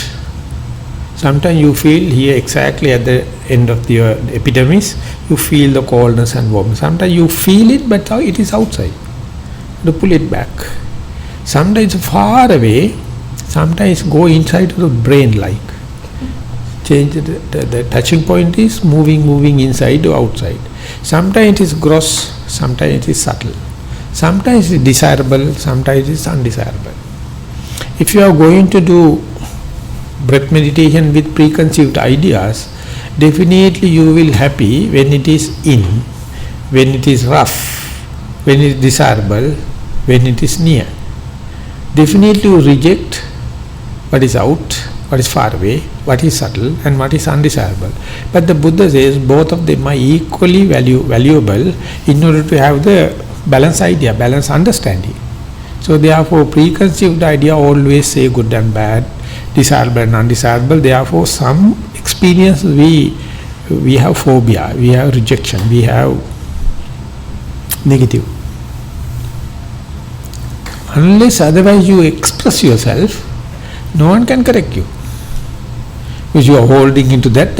Sometimes you feel here exactly at the end of the epidermis, you feel the coldness and warmth. Sometimes you feel it, but it is outside. You pull it back. Sometimes far away, sometimes go inside to the brain like. Change the touching point is moving inside to outside. Sometimes it is gross, sometimes it is subtle. Sometimes it is desirable, sometimes it is undesirable. If you are going to do breath meditation with preconceived ideas, definitely you will happy when it is in, when it is rough, when it is desirable, when it is near. Definitely you reject what is out, what is far away, what is subtle and what is undesirable. But the Buddha says both of them are equally valuable in order to have the balanced idea, balanced understanding. So therefore preconceived idea always say good and bad, desirable and undesirable. Therefore some experience we have phobia, we have rejection, we have negative. Unless otherwise you express yourself, No one can correct you. Because you are holding into that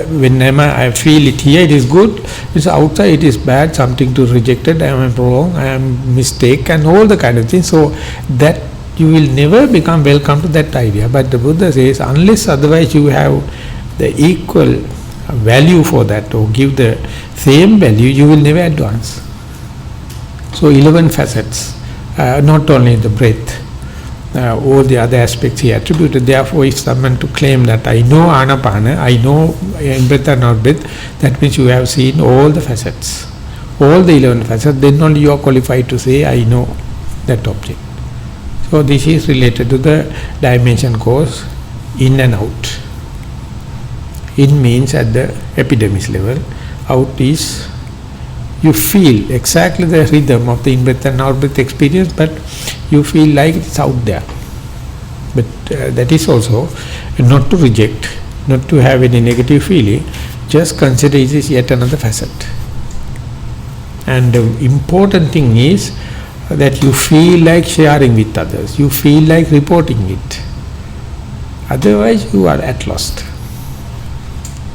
whenever I feel it here, it is good, it's outside, it is bad, something to rejected, I am wrong, I am mistake, and all the kind of things. So that you will never become welcome to that idea. But the Buddha says, unless otherwise you have the equal value for that, or give the same value, you will never advance. So 11 facets, not only the breath, all the other aspects he attributed. Therefore, if someone to claim that I know Anapana, I know in-breath and out-breath, that means you have seen all the facets, all the 11 facets, then only you are qualified to say I know that object. So this is related to the dimension course, in and out. In means at the epidermis level, out is you feel exactly the rhythm of the in-breath and out-breath experience, but you feel like it's out there. But that is also not to reject, not to have any negative feeling, just consider it is yet another facet. And the important thing is that you feel like sharing with others, you feel like reporting it. Otherwise you are at lost.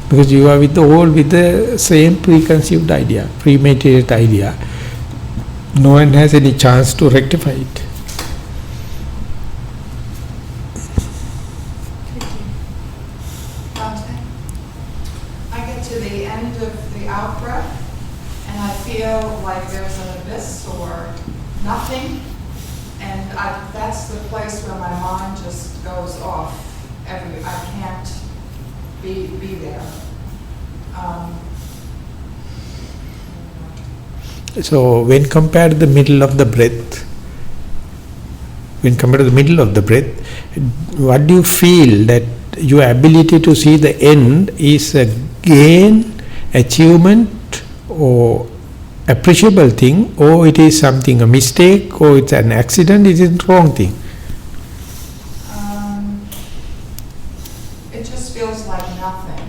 Because you are with the same preconceived idea, premeditated idea. No one has any chance to rectify it. I get to the end of the out breath and I feel like there's an abyss or nothing, and that's the place where my mind just goes off. I can't be there. So when compared to the middle of the breath, what do you feel that your ability to see the end is a gain, achievement, or appreciable thing, or it is something, a mistake, or it's an accident, it is the wrong thing? It just feels like nothing.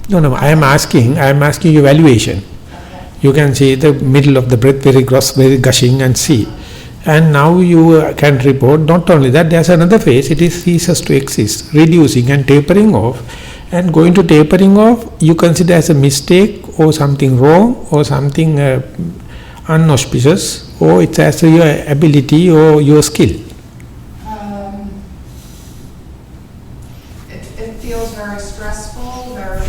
No, I am asking you evaluation. Okay. You can see the middle of the breath very gross, very gushing, and see. And now you can report, not only that, there's another phase, it is ceases to exist, reducing and tapering off. And going to tapering off, you consider as a mistake, or something wrong, or something unauspicious, or it's as your ability or your skill. It feels very stressful, very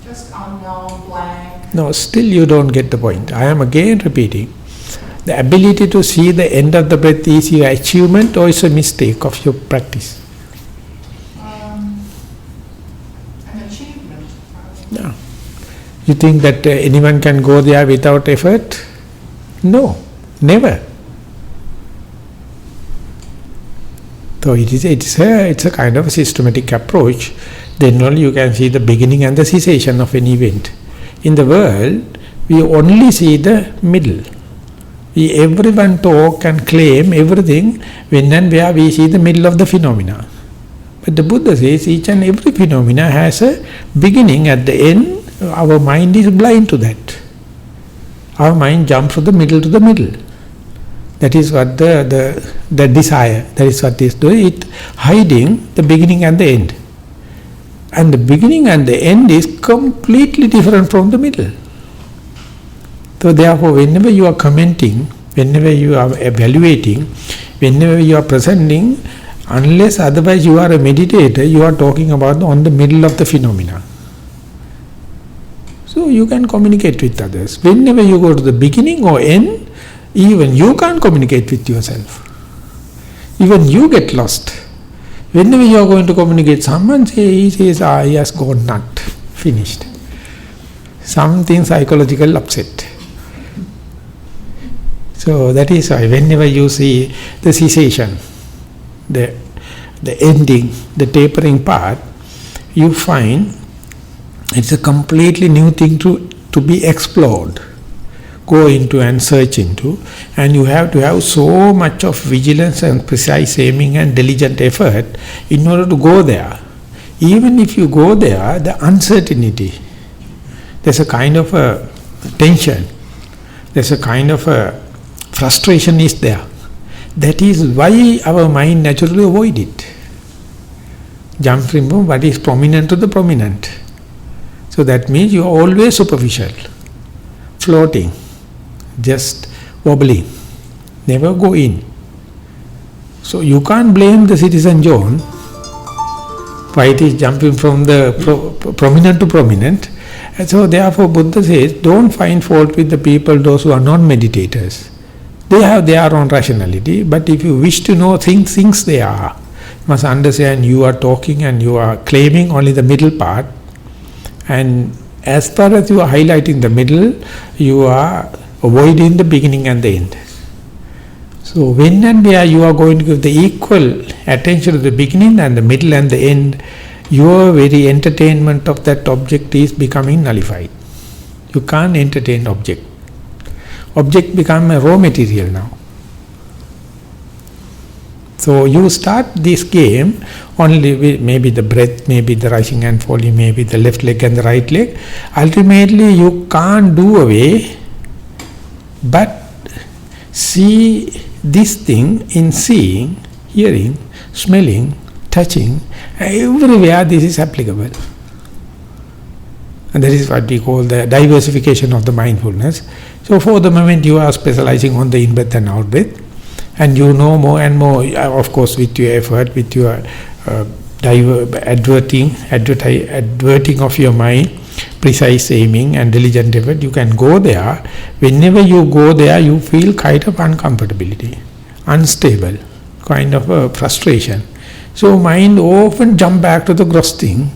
just unknown, blank. No, still you don't get the point. I am again repeating. The ability to see the end of the breath is your achievement or is a mistake of your practice? An achievement. No. You think that anyone can go there without effort? No, never. So it's a kind of a systematic approach. Then only you can see the beginning and the cessation of an event. In the world, we only see the middle. Everyone talk and claim everything when and where we see the middle of the phenomena. But the Buddha says each and every phenomena has a beginning at the end. Our mind is blind to that. Our mind jumps from the middle to the middle. That is what the desire, that is what is doing, it hiding the beginning and the end. And the beginning and the end is completely different from the middle. So therefore, whenever you are commenting, whenever you are evaluating, whenever you are presenting, unless otherwise you are a meditator, you are talking about on the middle of the phenomena. So you can communicate with others. Whenever you go to the beginning or end, even you can't communicate with yourself. Even you get lost. Whenever you are going to communicate, someone he says, he has gone nut, finished. Something psychological upset. So that is why whenever you see the cessation, the ending, the tapering part, you find it's a completely new thing to be explored, go into and search into, and you have to have so much of vigilance and precise aiming and diligent effort in order to go there. Even if you go there, the uncertainty, there's a kind of a tension, there's a kind of a frustration is there. That is why our mind naturally avoid it. Jump from what is prominent to the prominent. So that means you are always superficial, floating, just wobbling, never go in. So you can't blame the citizen John why it is jumping from the prominent to prominent. And so therefore Buddha says, don't find fault with the people, those who are non-meditators. They have their own rationality, but if you wish to know things they are, you must understand you are talking and you are claiming only the middle part, and as far as you are highlighting the middle, you are avoiding the beginning and the end. So when and where you are going to give the equal attention to the beginning and the middle and the end, your very entertainment of that object is becoming nullified. You can't entertain object. Object become a raw material now. So you start this game only with maybe the breath, maybe the rising and falling, maybe the left leg and the right leg. Ultimately you can't do away, but see this thing in seeing, hearing, smelling, touching, everywhere this is applicable. And that is what we call the diversification of the mindfulness. So for the moment you are specializing on the in-breath and out-breath, and you know more and more, of course with your effort, with your adverting of your mind, precise aiming and diligent effort, you can go there. Whenever you go there, you feel kind of uncomfortability, unstable, kind of a frustration. So mind often jump back to the gross thing.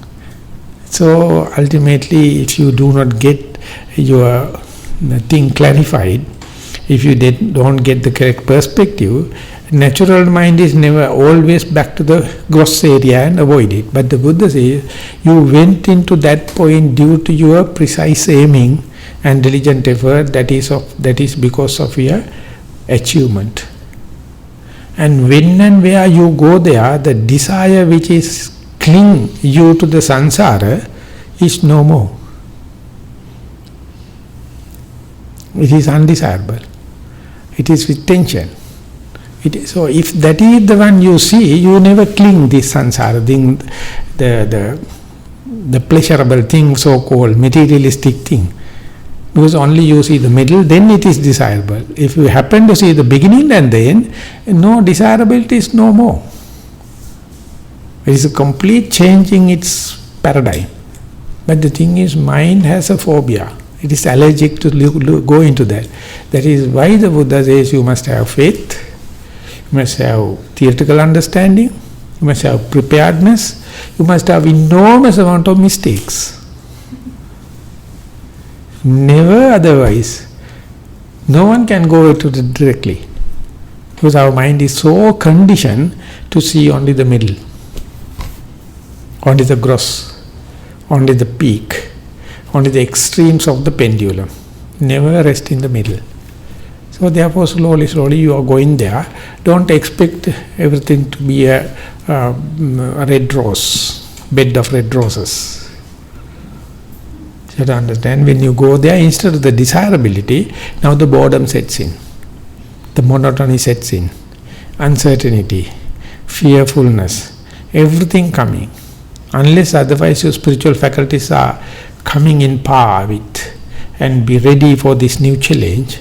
So ultimately, if you do not get your thing clarified, if you don't get the correct perspective, natural mind is never always back to the gross area and avoid it. But the Buddha says, you went into that point due to your precise aiming and diligent effort, that is because of your achievement. And when and where you go there, the desire which is cling you to the samsara is no more. It is undesirable. It is with tension. So if that is the one you see, you never cling this samsara thing, the pleasurable thing, so-called materialistic thing. Because only you see the middle, then it is desirable. If you happen to see the beginning and the end, no desirability is no more. It is a complete change in its paradigm. But the thing is, mind has a phobia. It is allergic to go into that. That is why the Buddha says you must have faith, you must have theoretical understanding, you must have preparedness, you must have enormous amount of mistakes. Never otherwise. No one can go into it directly. Because our mind is so conditioned to see only the middle, only the gross, only the peak, only the extremes of the pendulum. Never rest in the middle. So therefore slowly you are going there. Don't expect everything to be a red rose, bed of red roses. You have to understand, when you go there, instead of the desirability, now the boredom sets in, the monotony sets in, uncertainty, fearfulness, everything coming. Unless otherwise your spiritual faculties are coming in par with and be ready for this new challenge.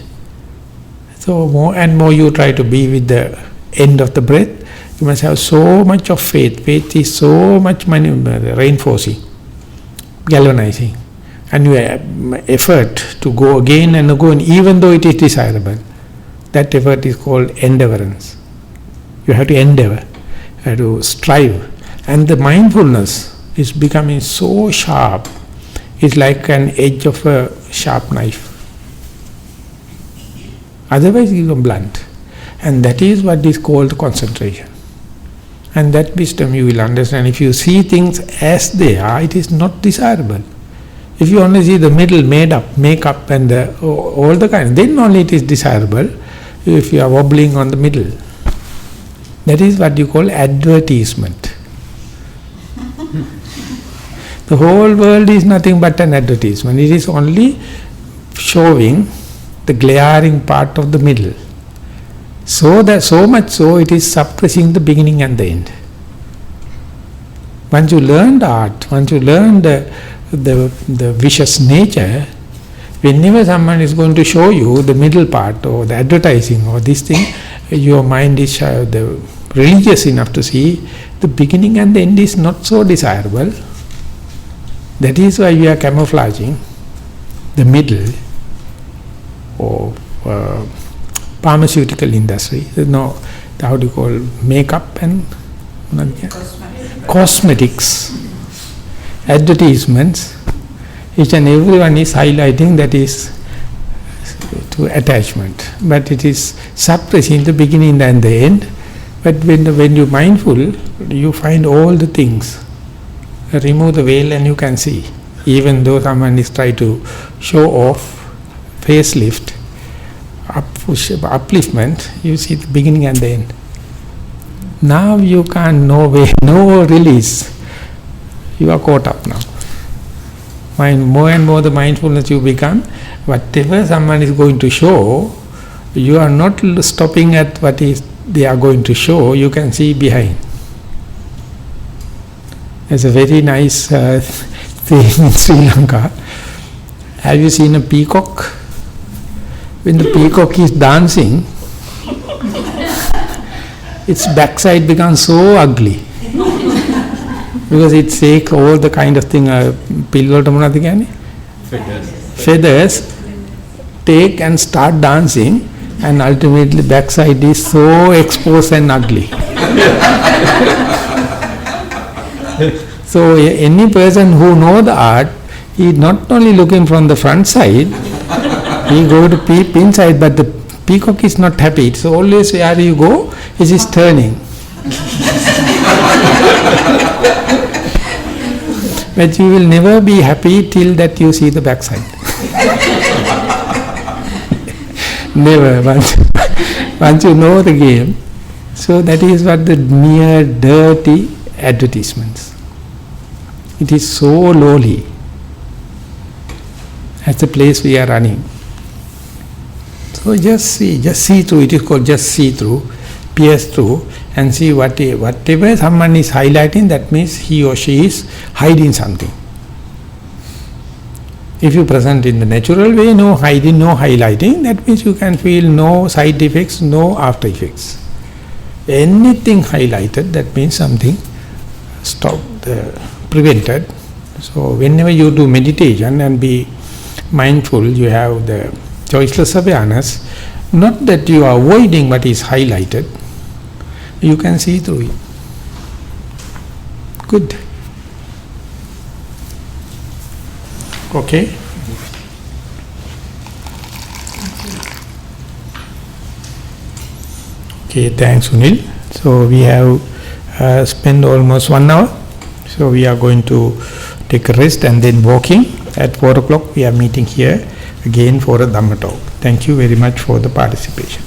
So more and more you try to be with the end of the breath, you must have so much of faith. Faith is so much reinforcing, galvanizing. And your effort to go again and again, even though it is desirable, that effort is called endeavorance. You have to endeavor, you have to strive. And the mindfulness is becoming so sharp, it's like an edge of a sharp knife. Otherwise it becomes blunt. And that is what is called concentration. And that wisdom you will understand. If you see things as they are, it is not desirable. If you only see the middle made up, make up and all the kind, then only it is desirable if you are wobbling on the middle. That is what you call advertisement. The whole world is nothing but an advertisement. It is only showing the glaring part of the middle. So much so it is suppressing the beginning and the end. Once you learn the art, once you learn the vicious nature, whenever someone is going to show you the middle part or the advertising or this thing, your mind is religious enough to see the beginning and the end is not so desirable. That is why we are camouflaging the middle or pharmaceutical industry. No, how do you call makeup and cosmetics, advertisements. Each and everyone is highlighting that is to attachment, but it is suppressing the beginning and the end. But when you're mindful, you find all the things. Remove the veil and you can see. Even though someone is trying to show off, facelift, upliftment, you see the beginning and the end. Now you can't, no way, no release. You are caught up now. More and more the mindfulness you become, whatever someone is going to show, you are not stopping at what is they are going to show, you can see behind. There's a very nice thing in Sri Lanka. Have you seen a peacock? When the peacock is dancing, its backside becomes so ugly. Because it takes all the kind of thing, feathers, take and start dancing, and ultimately backside is so exposed and ugly. So any person who knows the art, he is not only looking from the front side, he go to peep inside, but the peacock is not happy. It's always where you go, it is turning. But you will never be happy till that you see the backside. Never. Once you know the game. So that is what the mere dirty advertisements. It is so lowly. That's the place we are running. So just see through. It is called just see through, pierce through, and see whatever someone is highlighting, that means he or she is hiding something. If you present in the natural way, no hiding, no highlighting, that means you can feel no side effects, no after effects. Anything highlighted, that means something stopped, prevented. So whenever you do meditation and be mindful, you have the choiceless awareness, not that you are avoiding what is highlighted, you can see through it. Good. Okay. Okay, thanks Sunil. So we have spent almost 1 hour. So we are going to take a rest and then walking. At 4 o'clock we are meeting here again for a Dhamma talk. Thank you very much for the participation.